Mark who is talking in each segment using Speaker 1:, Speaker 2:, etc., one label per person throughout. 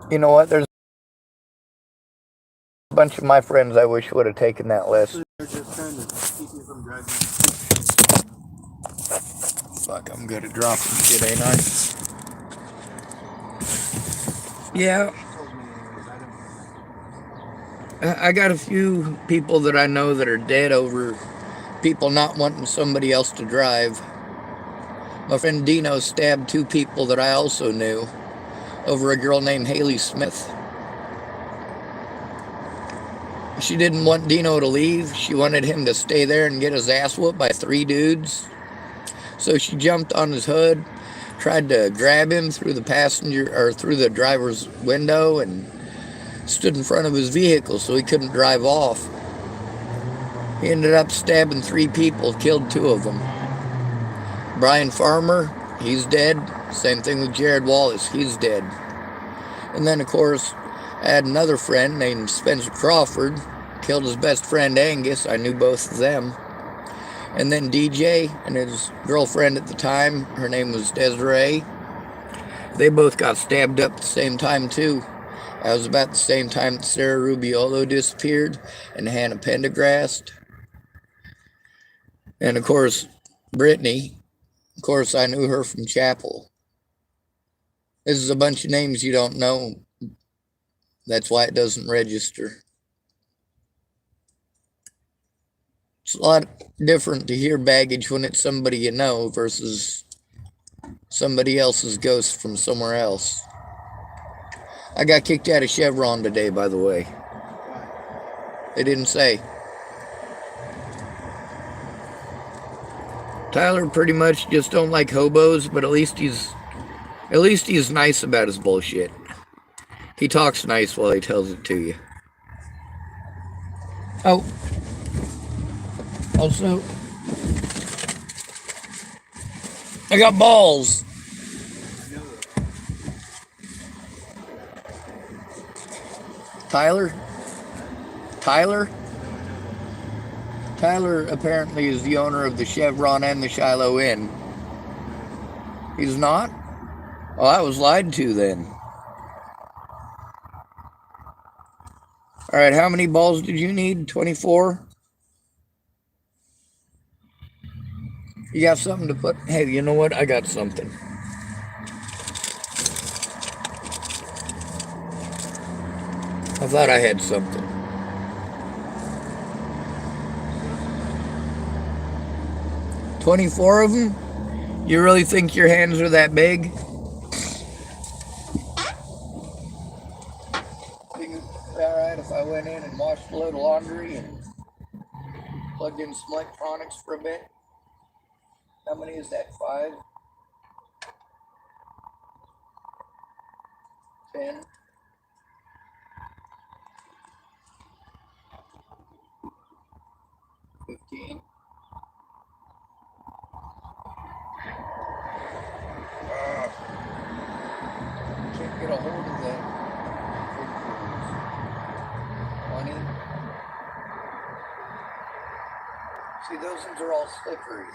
Speaker 1: You know what? There's a bunch of my friends I wish would have taken that list.
Speaker 2: They're just trying to keep you from driving.
Speaker 1: Fuck, I'm good at dropping shit, ain't I? Yeah,
Speaker 2: She told me anyways. I don't.
Speaker 1: I got a few people that I know that are dead over people not wanting somebody else to drive. My friend Dino stabbed two people that I also knew over a girl named Haley Smith. She didn't want Dino to leave. She wanted him to stay there and get his ass whooped by three dudes. So she jumped on his hood, tried to grab him through the passenger or through the driver's window, and stood in front of his vehicle so he couldn't drive off. He ended up stabbing three people, killed two of them. Brian Farmer, he's dead. Same thing with Jared Wallace, he's dead. And then, of course, I had another friend named Spencer Crawford, killed his best friend Angus. I knew both of them. And then DJ and his girlfriend at the time, her name was Desiree. They both got stabbed up at the same time, too. That was about the same time that Sarah Rubiolo disappeared and Hannah Pendergrast. And, of course, Brittany. Of course, I knew her from Chapel. This is a bunch of names you don't know. That's why it doesn't register. It's a lot different to hear baggage when it's somebody you know versus somebody else's ghost from somewhere else. I got kicked out of Chevron today, by the way. They didn't say. Tyler pretty much just don't like hobos, but at least he's nice about his bullshit. He talks nice while he tells it to you. Oh, also, I got balls. Tyler apparently is the owner of the Chevron and the Shiloh Inn. He's not? Oh, I was lied to then. Alright, how many balls did you need? 24? You got something to put? Hey, you know what? I got something. I thought I had something. 24 of them? You really think your hands are that big? Alright, if I went in and washed a load of laundry and plugged in some electronics for a bit? How many is that? 5? 10? 15? Can't get a hold of that. 20? See, those ones are all slippery.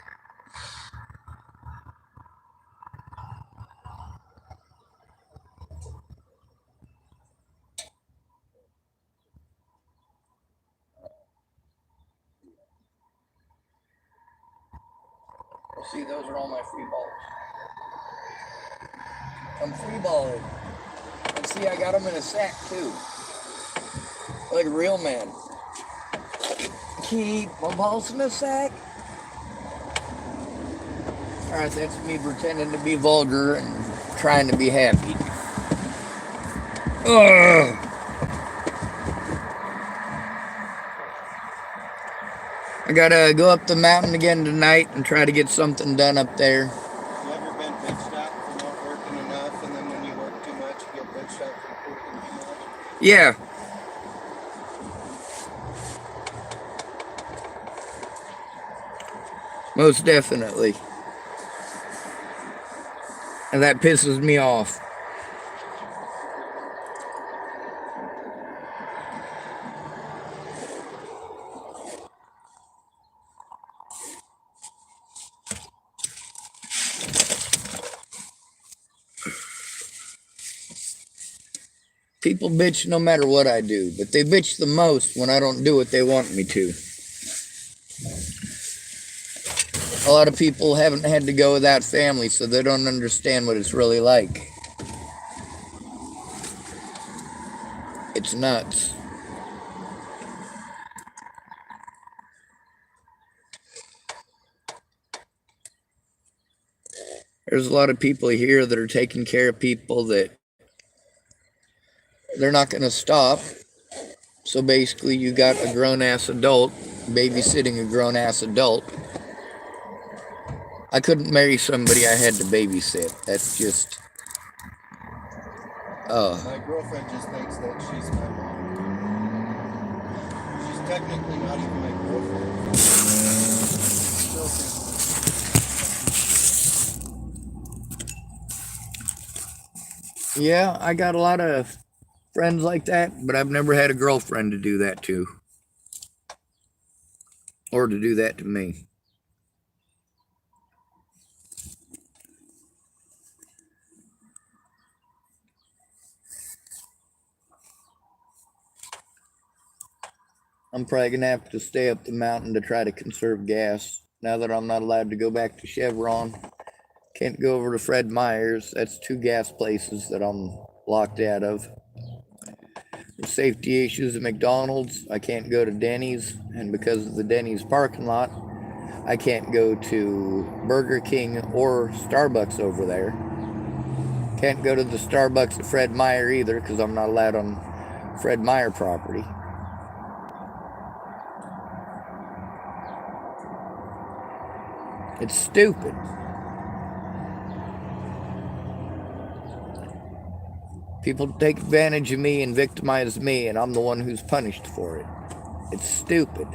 Speaker 1: Well, see, those are all my free balls. I'm free balling. And see, I got them in a sack too. Like a real man. Keep my balls in a sack. Alright, that's me pretending to be vulgar and trying to be happy. Ugh. I gotta go up the mountain again tonight and try to get something done up there.
Speaker 2: You ever been bitched at for not working enough, and then when you work too much, you get bitched at for working too much?
Speaker 1: Yeah. Most definitely. And that pisses me off. People bitch no matter what I do, but they bitch the most when I don't do what they want me to. A lot of people haven't had to go without family, so they don't understand what it's really like. It's nuts. There's a lot of people here that are taking care of people that they're not going to stop. So basically, you got a grown-ass adult babysitting a grown-ass adult. I couldn't marry somebody I had to babysit. That's just...
Speaker 2: My girlfriend just thinks that she's my mom. She's technically not even my girlfriend. Still thinks
Speaker 1: Yeah, I got a lot of friends like that, but I've never had a girlfriend to do that to. Or to do that to me. I'm probably going to have to stay up the mountain to try to conserve gas. Now that I'm not allowed to go back to Chevron. Can't go over to Fred Meyer's. That's 2 gas places that I'm locked out of. There's safety issues at McDonald's. I can't go to Denny's. And because of the Denny's parking lot, I can't go to Burger King or Starbucks over there. Can't go to the Starbucks at Fred Meyer either because I'm not allowed on Fred Meyer property. It's stupid. People take advantage of me and victimize me, and I'm the one who's punished for it. It's stupid.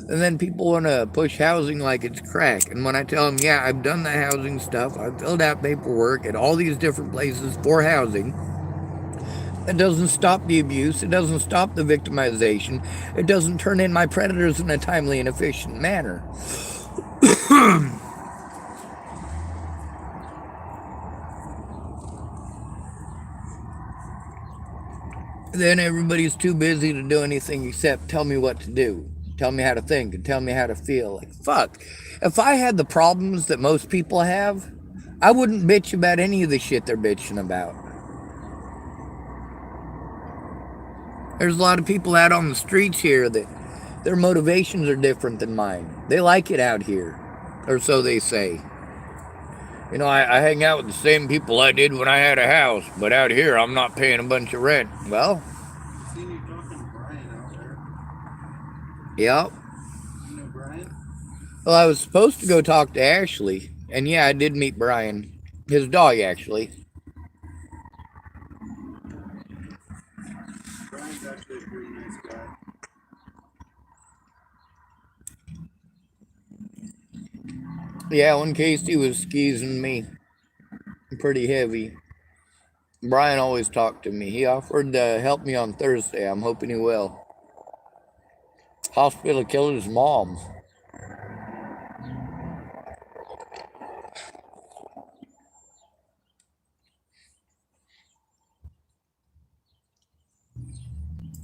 Speaker 1: And then people want to push housing like it's crack. And when I tell them, yeah, I've done the housing stuff, I've filled out paperwork at all these different places for housing, it doesn't stop the abuse. It doesn't stop the victimization. It doesn't turn in my predators in a timely and efficient manner. Then everybody's too busy to do anything except tell me what to do. Tell me how to think and tell me how to feel. Like, fuck. If I had the problems that most people have, I wouldn't bitch about any of the shit they're bitching about. There's a lot of people out on the streets here that their motivations are different than mine. They like it out here, or so they say. You know, I hang out with the same people I did when I had a house, but out here I'm not paying a bunch of rent. Well,
Speaker 2: I've seen you talking to Brian out there.
Speaker 1: yep.
Speaker 2: You know Brian?
Speaker 1: Well, I was supposed to go talk to Ashley, and yeah, I did meet Brian. His dog, actually.
Speaker 2: Brian's actually a pretty nice guy.
Speaker 1: Yeah, when Casey was skeezing me pretty heavy, Brian always talked to me. He offered to help me on Thursday. I'm hoping he will. Hospital killed his mom.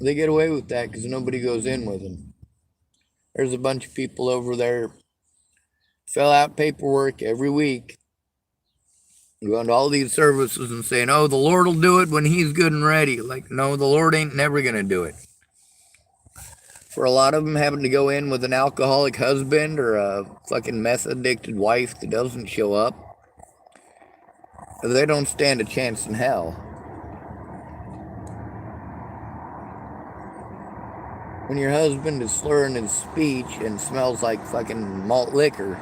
Speaker 1: They get away with that because nobody goes in with them. There's a bunch of people over there, fill out paperwork every week, going to all these services and saying, oh, the Lord will do it when he's good and ready. Like, no, the Lord ain't never going to do it. For a lot of them, having to go in with an alcoholic husband or a fucking meth-addicted wife that doesn't show up, they don't stand a chance in hell. When your husband is slurring his speech and smells like fucking malt liquor,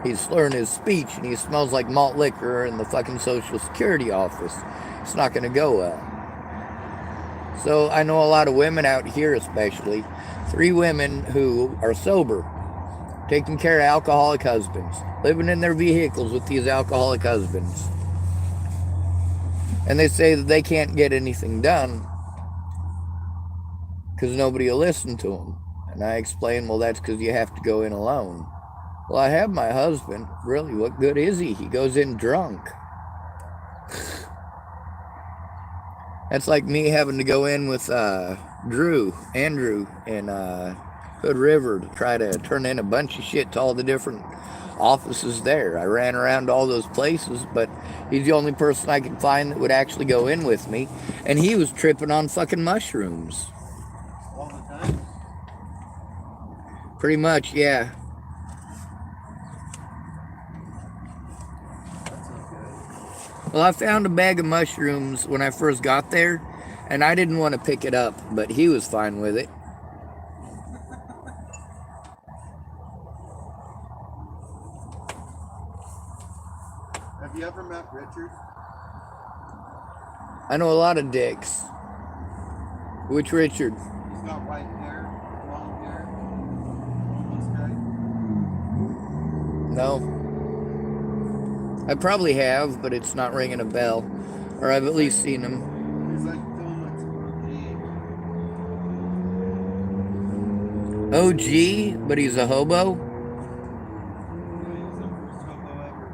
Speaker 1: he's slurring his speech and he smells like malt liquor in the fucking Social Security office. It's not going to go well. So I know a lot of women out here, especially 3 women who are sober, taking care of alcoholic husbands, living in their vehicles with these alcoholic husbands. And they say that they can't get anything done because nobody will listen to them. And I explained, well, that's because you have to go in alone. Well, I have my husband. Really, what good is he? He goes in drunk. That's like me having to go in with Andrew, in Hood River to try to turn in a bunch of shit to all the different offices there. I ran around all those places, but he's the only person I could find that would actually go in with me. And he was tripping on fucking mushrooms.
Speaker 2: All the time?
Speaker 1: Pretty much, yeah.
Speaker 2: That's not good.
Speaker 1: Well, I found a bag of mushrooms when I first got there, and I didn't want to pick it up, but he was fine with it.
Speaker 2: Have you ever met Richard?
Speaker 1: I know a lot of dicks. Which Richard?
Speaker 2: He's got white hair, long hair, homeless guy.
Speaker 1: No. I probably have, but it's not ringing a bell. Or I've at least seen him.
Speaker 2: He's like Dylan's OG.
Speaker 1: OG, but he's a hobo?
Speaker 2: Yeah, he's the first hobo ever.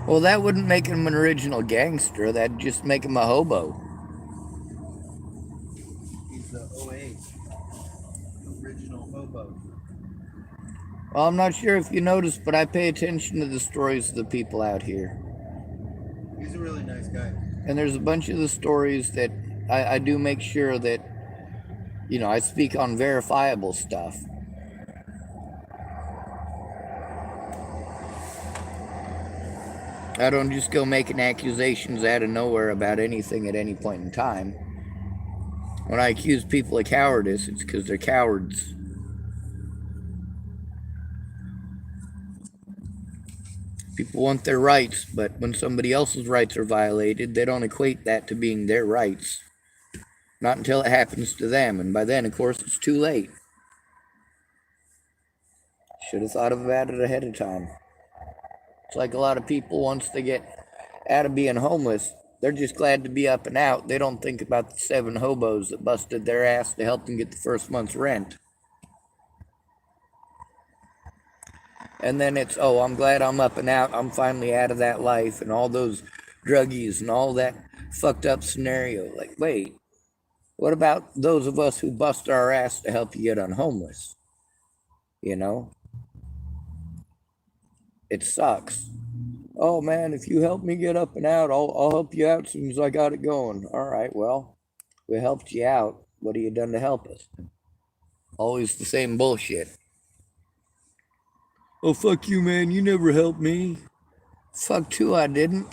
Speaker 1: Well, that wouldn't make him an original gangster. That'd just make him a hobo.
Speaker 2: He's the OA. Original hobo.
Speaker 1: Well, I'm not sure if you noticed, but I pay attention to the stories of the people out here.
Speaker 2: He's a really nice guy.
Speaker 1: And there's a bunch of the stories that I do make sure that, you know, I speak on verifiable stuff. I don't just go making accusations out of nowhere about anything at any point in time. When I accuse people of cowardice, it's because they're cowards. People want their rights, but when somebody else's rights are violated, they don't equate that to being their rights. Not until it happens to them, and by then, of course, it's too late. Should have thought about it ahead of time. It's like a lot of people, once they get out of being homeless, they're just glad to be up and out. They don't think about the 7 hobos that busted their ass to help them get the first month's rent. And then it's, oh, I'm glad I'm up and out. I'm finally out of that life and all those druggies and all that fucked up scenario. Like, wait, what about those of us who bust our ass to help you get unhomeless? You know? It sucks. Oh man, if you help me get up and out, I'll help you out as soon as I got it going. All right, well, we helped you out. What have you done to help us? Always the same bullshit. Oh, fuck you, man. You never helped me. Fuck too, I didn't.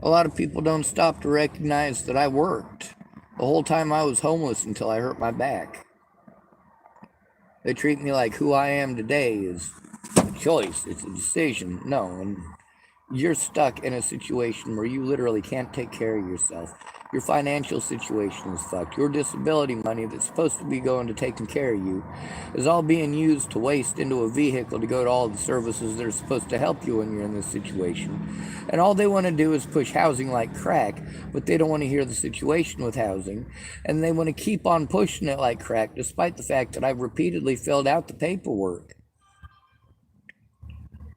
Speaker 1: A lot of people don't stop to recognize that I worked the whole time I was homeless until I hurt my back. They treat me like who I am today is a choice. It's a decision. No, and you're stuck in a situation where you literally can't take care of yourself. Your financial situation is fucked. Your disability money that's supposed to be going to taking care of you is all being used to waste into a vehicle to go to all the services that are supposed to help you when you're in this situation. And all they want to do is push housing like crack, but they don't want to hear the situation with housing. And they want to keep on pushing it like crack, despite the fact that I've repeatedly filled out the paperwork.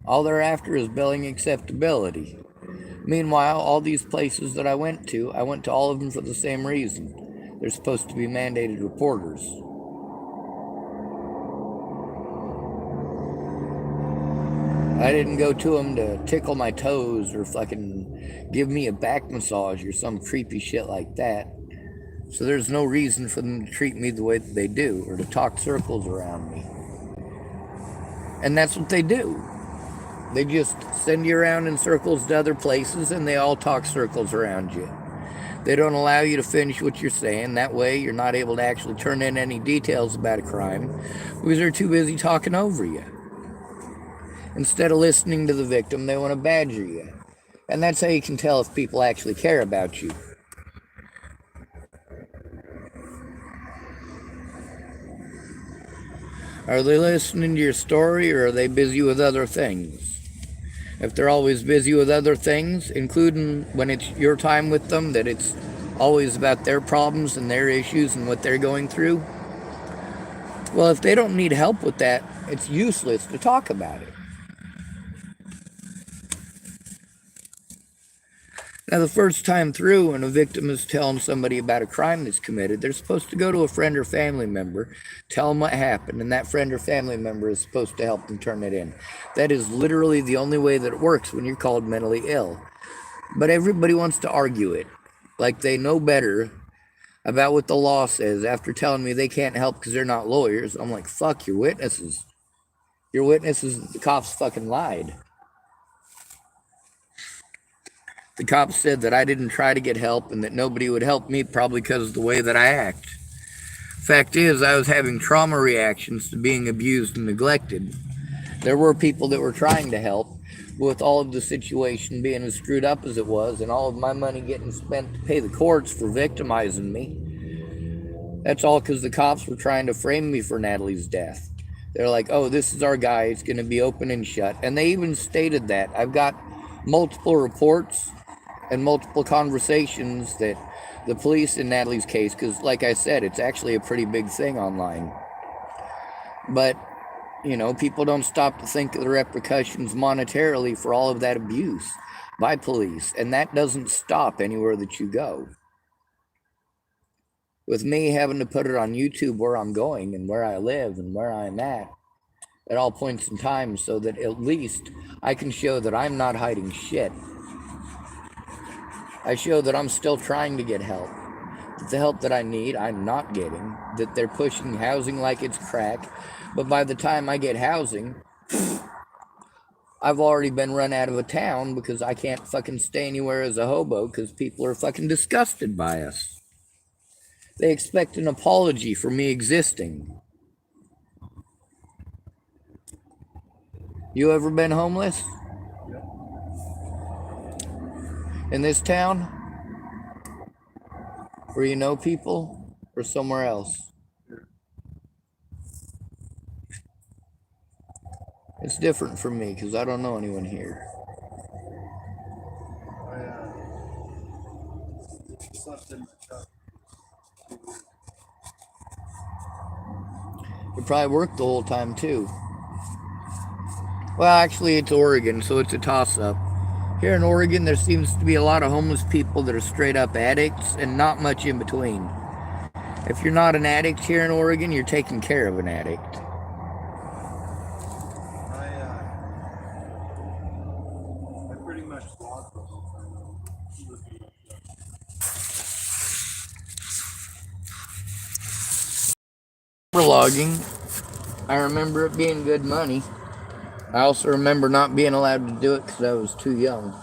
Speaker 1: All they're after is billing acceptability. Meanwhile, all these places that I went to all of them for the same reason. They're supposed to be mandated reporters. I didn't go to them to tickle my toes or fucking give me a back massage or some creepy shit like that. So there's no reason for them to treat me the way that they do or to talk circles around me. And that's what they do. They just send you around in circles to other places and they all talk circles around you. They don't allow you to finish what you're saying. That way you're not able to actually turn in any details about a crime because they're too busy talking over you. Instead of listening to the victim, they want to badger you. And that's how you can tell if people actually care about you. Are they listening to your story or are they busy with other things? If they're always busy with other things, including when it's your time with them, that it's always about their problems and their issues and what they're going through. Well, if they don't need help with that, it's useless to talk about it. Now, the first time through, when a victim is telling somebody about a crime that's committed, they're supposed to go to a friend or family member, tell them what happened, and that friend or family member is supposed to help them turn it in. That is literally the only way that it works when you're called mentally ill. But everybody wants to argue it, like they know better about what the law says after telling me they can't help because they're not lawyers. I'm like, fuck your witnesses. Your witnesses, the cops fucking lied. The cops said that I didn't try to get help and that nobody would help me probably because of the way that I act. Fact is, I was having trauma reactions to being abused and neglected. There were people that were trying to help, but with all of the situation being as screwed up as it was and all of my money getting spent to pay the courts for victimizing me, that's all because the cops were trying to frame me for Natalie's death. They're like, oh, this is our guy, it's going to be open and shut. And they even stated that. I've got multiple reports and multiple conversations that the police in Natalie's case, because like I said, it's actually a pretty big thing online. But, you know, people don't stop to think of the repercussions monetarily for all of that abuse by police. And that doesn't stop anywhere that you go. With me having to put it on YouTube where I'm going and where I live and where I'm at all points in time, so that at least I can show that I'm not hiding shit. I show that I'm still trying to get help. That the help that I need, I'm not getting. That they're pushing housing like it's crack. But by the time I get housing, I've already been run out of a town because I can't fucking stay anywhere as a hobo because people are fucking disgusted by us. They expect an apology for me existing. You ever been homeless? In this town? Where you know people? Or somewhere else? It's different for me because I don't know anyone here.
Speaker 2: Slept in my truck.
Speaker 1: You probably worked the whole time too. Well, actually, it's Oregon, so it's a toss-up. Here in Oregon, there seems to be a lot of homeless people that are straight-up addicts and not much in between. If you're not an addict here in Oregon, you're taking care of an addict.
Speaker 2: I pretty much lost the whole time.
Speaker 1: For logging, I remember it being good money. I also remember not being allowed to do it because I was too young.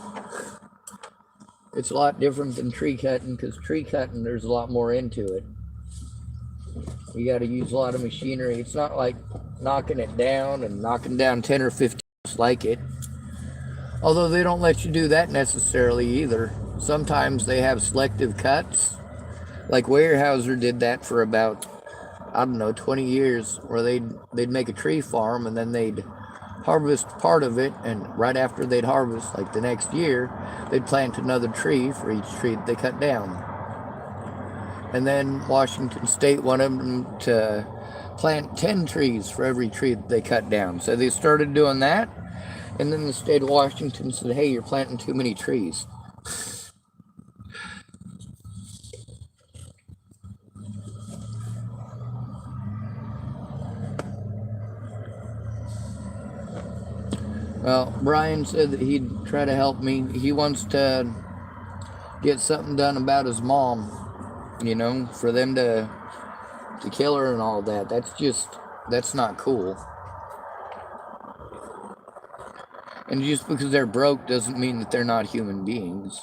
Speaker 1: It's a lot different than tree cutting because tree cutting, there's a lot more into it. You got to use a lot of machinery. It's not like knocking it down and knocking down 10 or 15 just like it. Although they don't let you do that necessarily either. Sometimes they have selective cuts. Like Weyerhaeuser did that for about, I don't know, 20 years, where they'd make a tree farm and then they'd harvest part of it, and right after they'd harvest, like the next year, they'd plant another tree for each tree that they cut down. And then Washington State wanted them to plant 10 trees for every tree that they cut down. So they started doing that, and then the state of Washington said, hey, you're planting too many trees. Well, Brian said that he'd try to help me. He wants to get something done about his mom, you know, for them to kill her and all that. That's not cool. And just because they're broke doesn't mean that they're not human beings.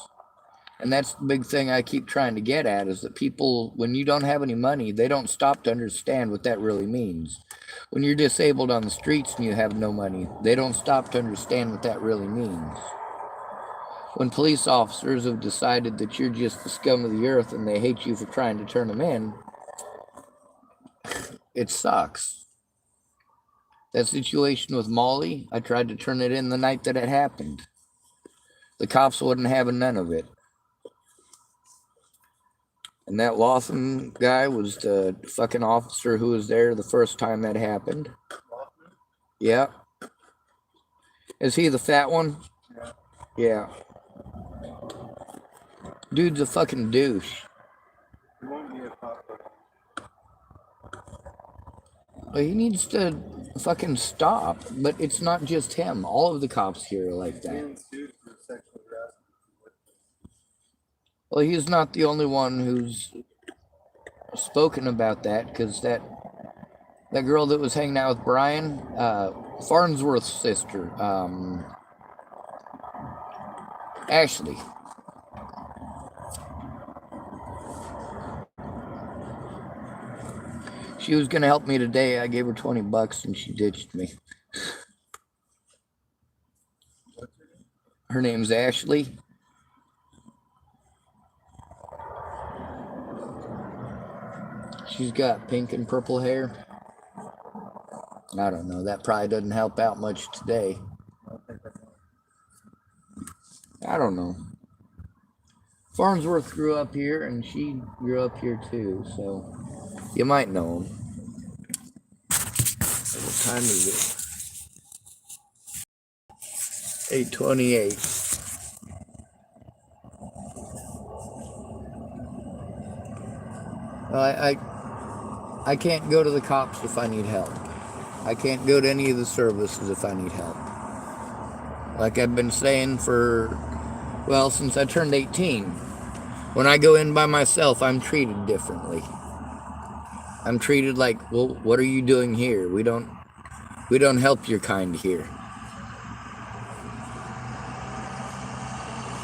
Speaker 1: And that's the big thing I keep trying to get at, is that people, when you don't have any money, they don't stop to understand what that really means. When you're disabled on the streets and you have no money, they don't stop to understand what that really means. When police officers have decided that you're just the scum of the earth and they hate you for trying to turn them in, it sucks. That situation with Molly, I tried to turn it in the night that it happened. The cops wouldn't have none of it. And that Lawson guy was the fucking officer who was there the first time that happened. Yeah. Is he the fat one? Yeah. Dude's a fucking douche.
Speaker 2: He won't be a cop.
Speaker 1: Well, he needs to fucking stop. But it's not just him. All of the cops here are like that.
Speaker 2: Being sued for sexual harassment.
Speaker 1: Well, he's not the only one who's spoken about that, because that girl that was hanging out with Brian, Farnsworth's sister, Ashley. She was gonna help me today. I gave her $20 and she ditched me. Her name's Ashley. She's got pink and purple hair. I don't know. That probably doesn't help out much today. I don't know. Farnsworth grew up here and she grew up here too, so you might know him. What time is it? 8:28. I can't go to the cops if I need help. I can't go to any of the services if I need help. Like I've been saying since I turned 18. When I go in by myself, I'm treated differently. I'm treated like, well, what are you doing here? We don't help your kind here.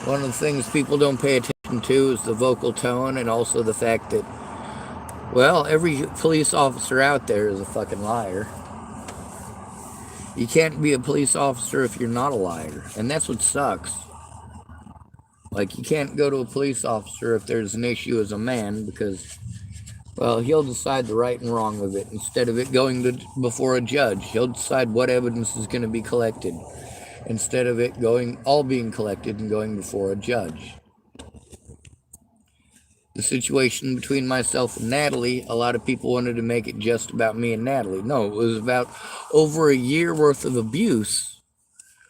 Speaker 1: One of the things people don't pay attention to is the vocal tone, and also the fact that, well, every police officer out there is a fucking liar. You can't be a police officer if you're not a liar, and that's what sucks. Like, you can't go to a police officer if there's an issue as a man, because, well, he'll decide the right and wrong of it. Instead of it going before a judge, he'll decide what evidence is going to be collected, instead of it all being collected and going before a judge. The situation between myself and Natalie, a lot of people wanted to make it just about me and Natalie. No, it was about over a year worth of abuse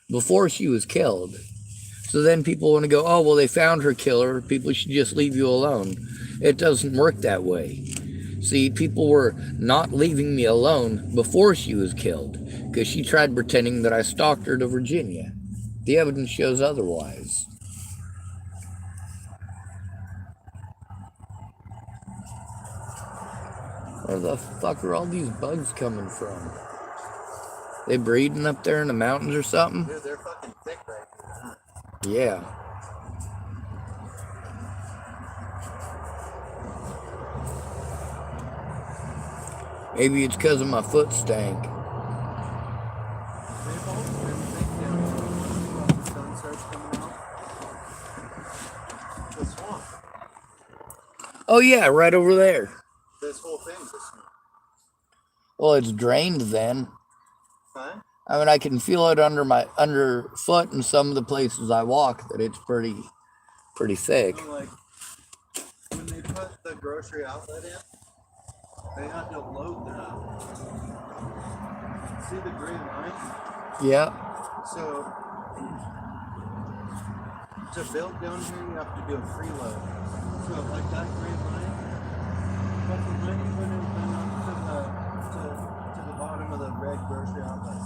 Speaker 1: before she was killed. So then people want to go, oh, well, they found her killer. People should just leave you alone. It doesn't work that way. See, people were not leaving me alone before she was killed, because she tried pretending that I stalked her to Virginia. The evidence shows otherwise. Where the fuck are all these bugs coming from? They breeding up there in the mountains or something?
Speaker 2: Dude, they're fucking thick right now.
Speaker 1: Yeah. Maybe it's because of my foot stank.
Speaker 2: They've all been thick down when the sun starts coming out. The swamp.
Speaker 1: Oh yeah, right over there.
Speaker 2: This whole thing's a swamp.
Speaker 1: Well, it's drained then.
Speaker 2: Huh?
Speaker 1: I mean, I can feel it underfoot in some of the places I walk, that it's pretty thick.
Speaker 2: So, like, when they put the grocery outlet in, they had to load that. See the green line?
Speaker 1: Yeah.
Speaker 2: So, to build down here, you have to do a freeload. So, like that green line, fucking line you went in up to the bottom of the red grocery outlet.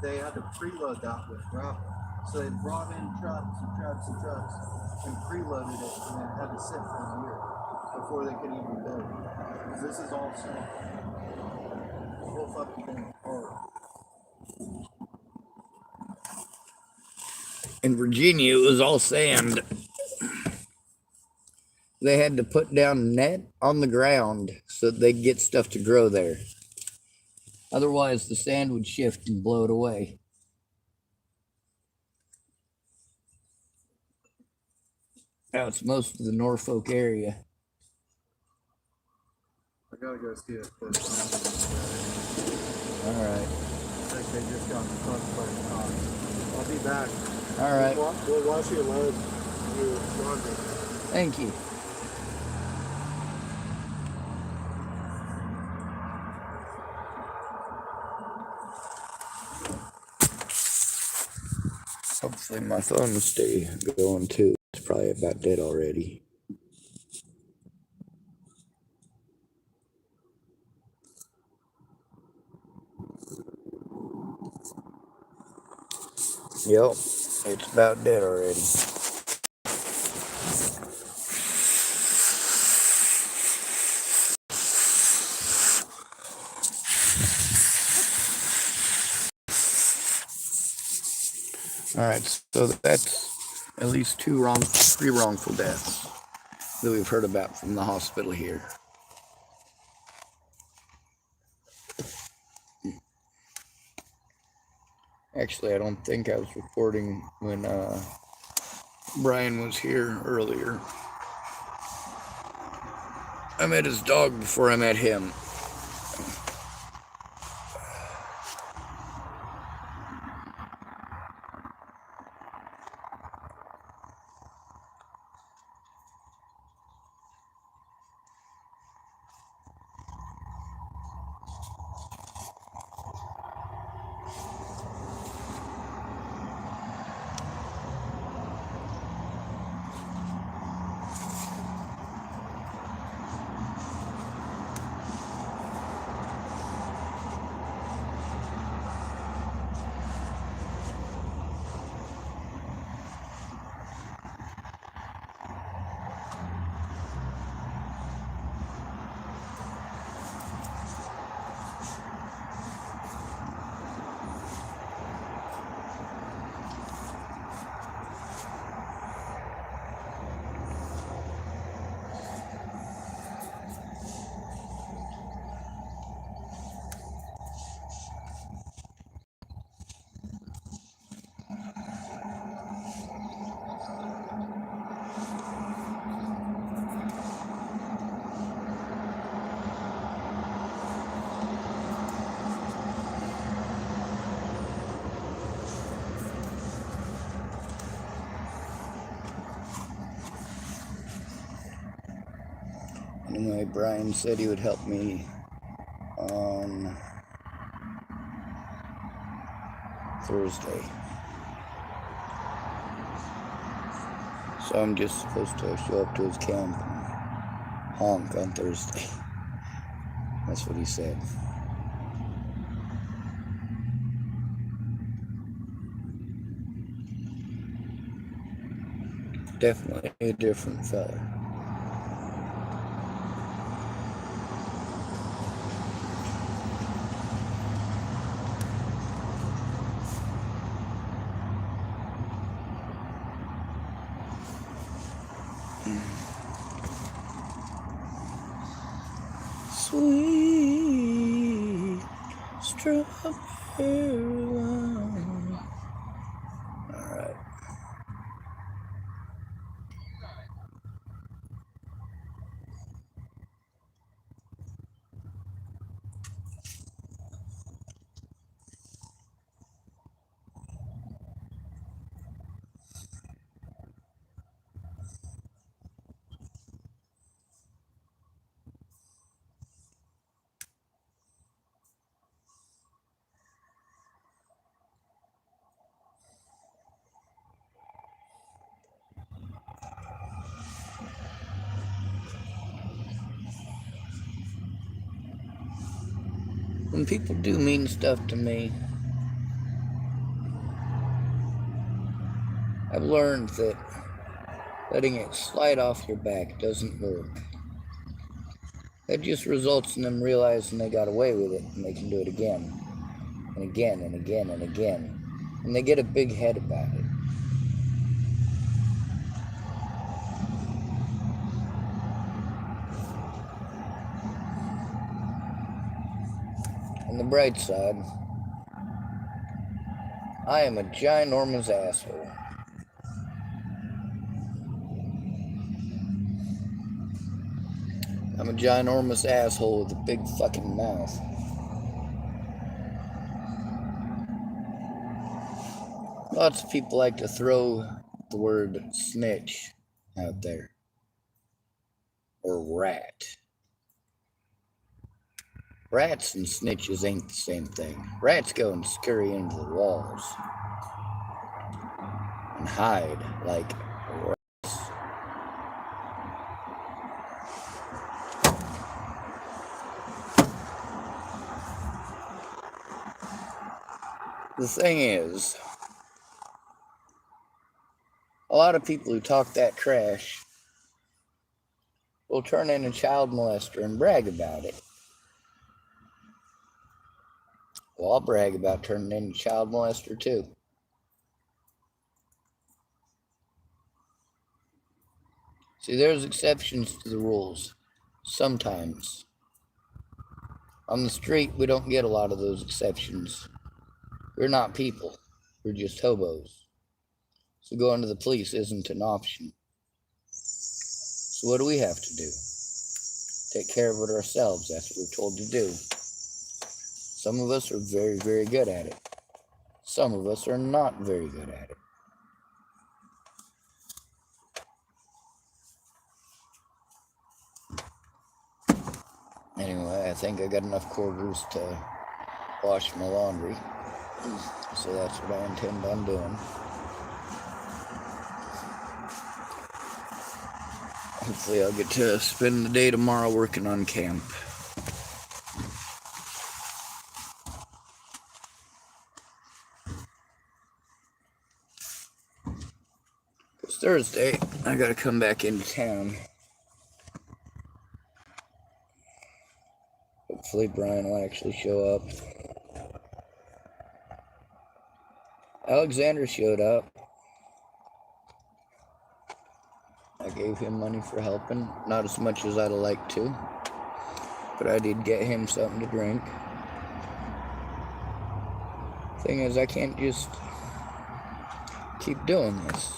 Speaker 2: They had to preload that with gravel. So they brought in trucks and preloaded it, and it had to sit for a year before they could even build it. Because this is all snow. The whole fucking thing is horrible.
Speaker 1: In Virginia, it was all sand. They had to put down a net on the ground so that they'd get stuff to grow there. Otherwise, the sand would shift and blow it away. Now it's most of the Norfolk area.
Speaker 2: I gotta go see it.
Speaker 1: All right.
Speaker 2: Like they just got fucked by the cops. I'll be back.
Speaker 1: All right.
Speaker 2: We'll wash your load. Your laundry.
Speaker 1: Thank you. Hopefully my phone will stay going too. It's probably about dead already. Yep, it's about dead already. Alright, so that's at least three wrongful deaths that we've heard about from the hospital here. Actually, I don't think I was recording when Brian was here earlier. I met his dog before I met him. Anyway, Brian said he would help me on Thursday. So I'm just supposed to show up to his camp and honk on Thursday. That's what he said. Definitely a different fella. Sweet strawberry wine. All right. When people do mean stuff to me, I've learned that letting it slide off your back doesn't work. That just results in them realizing they got away with it and they can do it again and again and again and again. And they get a big head about it. On the bright side, I am a ginormous asshole. I'm a ginormous asshole with a big fucking mouth. Lots of people like to throw the word snitch out there. Or rat. Rats and snitches ain't the same thing. Rats go and scurry into the walls. and hide like rats. The thing is, a lot of people who talk that trash will turn in a child molester and brag about it. Well, I'll brag about turning in a child molester too. See, there's exceptions to the rules. Sometimes. On the street, we don't get a lot of those exceptions. We're not people. We're just hobos. So going to the police isn't an option. So what do we have to do? Take care of it ourselves. That's what we're told to do. Some of us are very, very good at it. Some of us are not very good at it. Anyway, I think I got enough quarters to wash my laundry. So that's what I intend on doing. Hopefully I'll get to spend the day tomorrow working on camp. It's Thursday. I gotta come back into town. Hopefully Brian will actually show up. Alexander showed up. I gave him money for helping. Not as much as I'd have liked to. But I did get him something to drink. Thing is, I can't just keep doing this.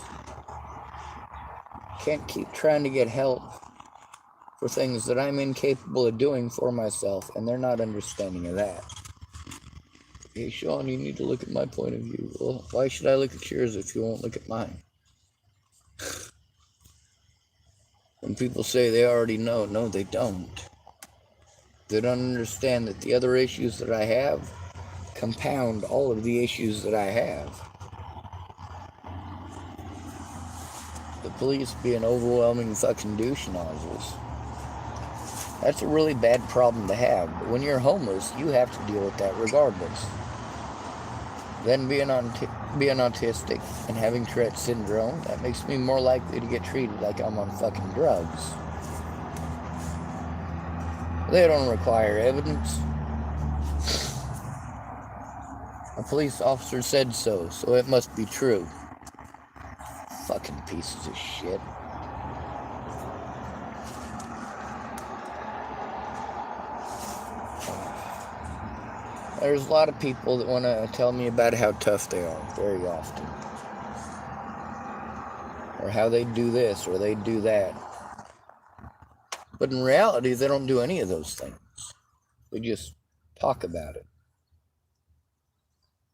Speaker 1: Can't keep trying to get help for things that I'm incapable of doing for myself, and they're not understanding of that. Hey, Sean, you need to look at my point of view. Well, why should I look at yours if you won't look at mine? When people say they already know, no, they don't. They don't understand that the other issues that I have compound all of the issues that I have. The police being overwhelming fucking douche nozzles. That's a really bad problem to have, but when you're homeless, you have to deal with that regardless. Then being autistic and having Tourette syndrome, that makes me more likely to get treated like I'm on fucking drugs. They don't require evidence. A police officer said so, so it must be true. Fucking pieces of shit. There's a lot of people that want to tell me about how tough they are very often. Or how they do this or they do that. But in reality, they don't do any of those things. They just talk about it.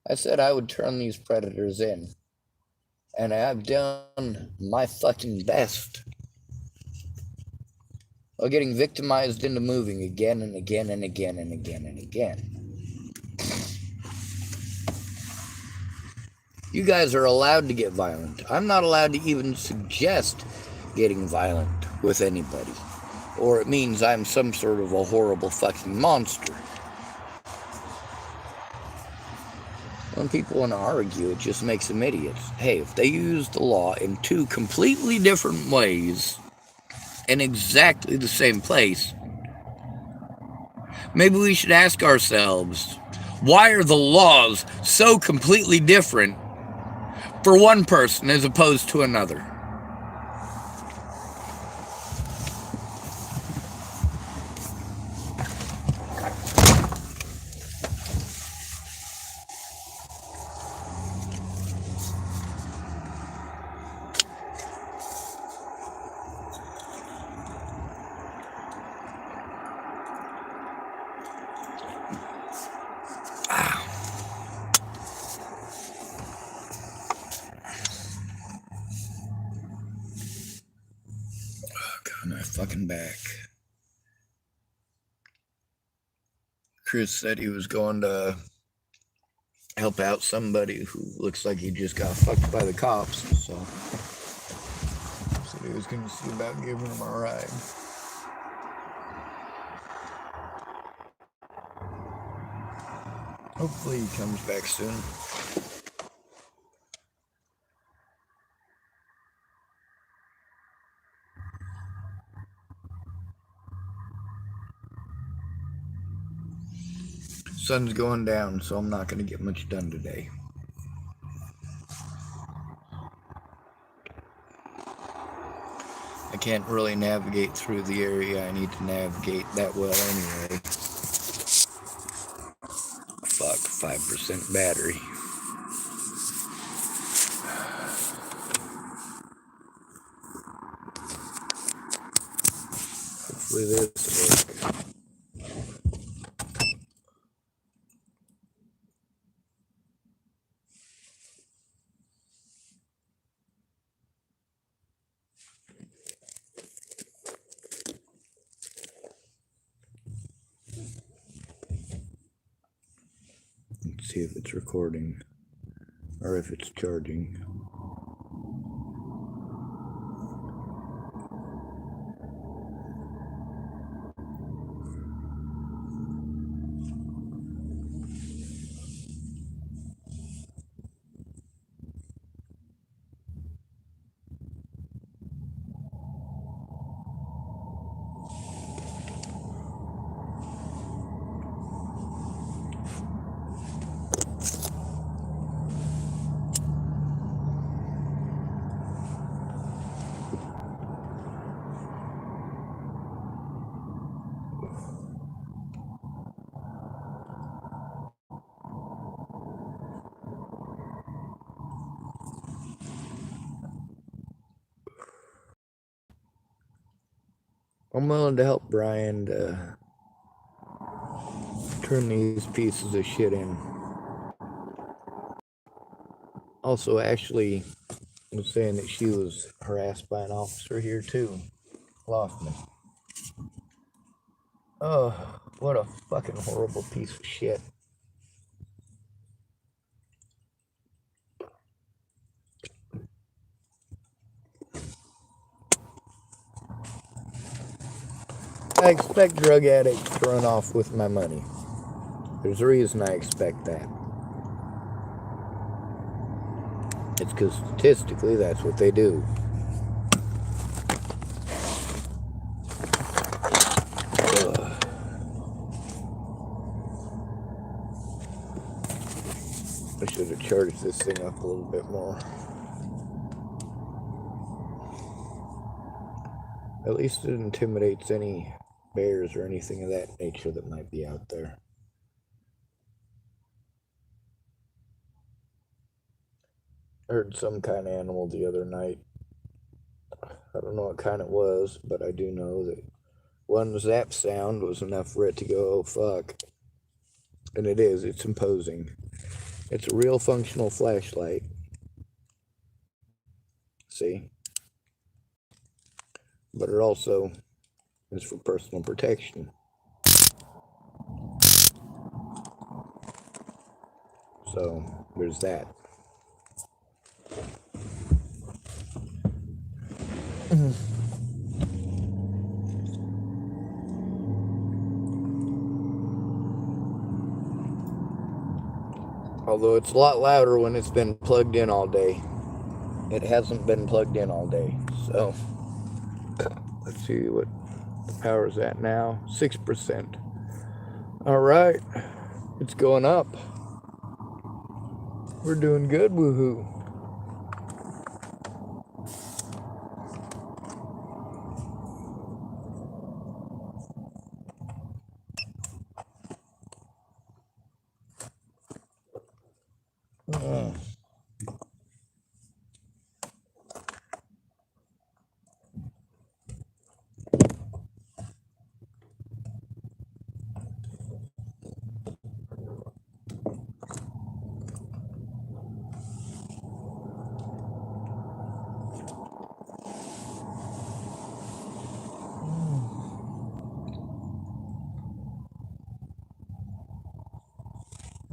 Speaker 1: I said I would turn these predators in. And I've done my fucking best. While getting victimized into moving again and again and again and again and again. You guys are allowed to get violent. I'm not allowed to even suggest getting violent with anybody. Or it means I'm some sort of a horrible fucking monster. When people want to argue, it just makes them idiots. Hey, if they use the law in two completely different ways, in exactly the same place, maybe we should ask ourselves, why are the laws so completely different for one person as opposed to another? My fucking back. Chris said he was going to help out somebody who looks like he just got fucked by the cops. So he was going to see about giving him a ride. Hopefully he comes back soon. Sun's going down, so I'm not going to get much done today. I can't really navigate through the area I need to navigate that well anyway. Fuck, 5% battery. Hopefully this will work. Let's see if it's recording or if it's charging. I'm willing to help Brian to turn these pieces of shit in. Also, Ashley was saying that she was harassed by an officer here too. Loftman. Oh, what a fucking horrible piece of shit. I expect drug addicts to run off with my money. There's a reason I expect that. It's because statistically that's what they do. I should have charged this thing up a little bit more. At least it intimidates any bears or anything of that nature that might be out there. I heard some kind of animal the other night. I don't know what kind it was, but I do know that one zap sound was enough for it to go, oh fuck. And it is, it's imposing. It's a real functional flashlight. See? But it also is for personal protection. So, there's that. Although it's a lot louder when it's been plugged in all day. It hasn't been plugged in all day. So, let's see what the power's at now. 6%. All right. It's going up. We're doing good, woohoo.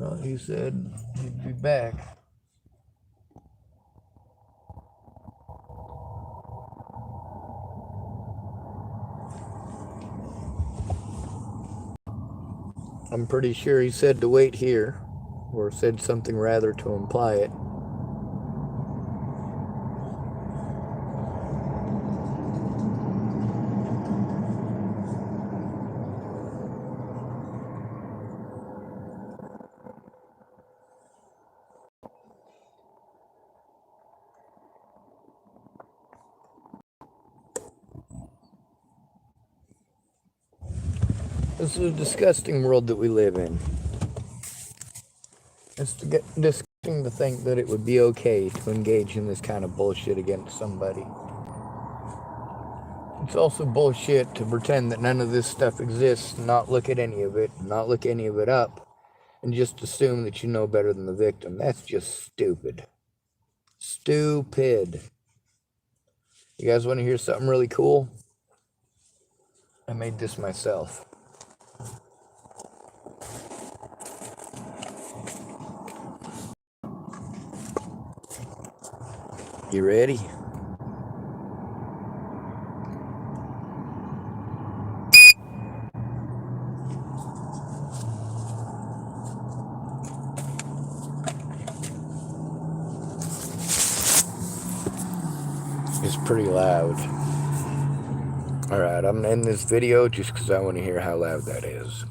Speaker 1: Well, he said he'd be back. I'm pretty sure he said to wait here, or said something rather to imply it. This is a disgusting world that we live in. It's disgusting to think that it would be okay to engage in this kind of bullshit against somebody. It's also bullshit to pretend that none of this stuff exists, not look at any of it, not look any of it up, and just assume that you know better than the victim. That's just stupid. Stupid. You guys want to hear something really cool? I made this myself. You ready? It's pretty loud. Alright, I'm gonna end this video just because I want to hear how loud that is.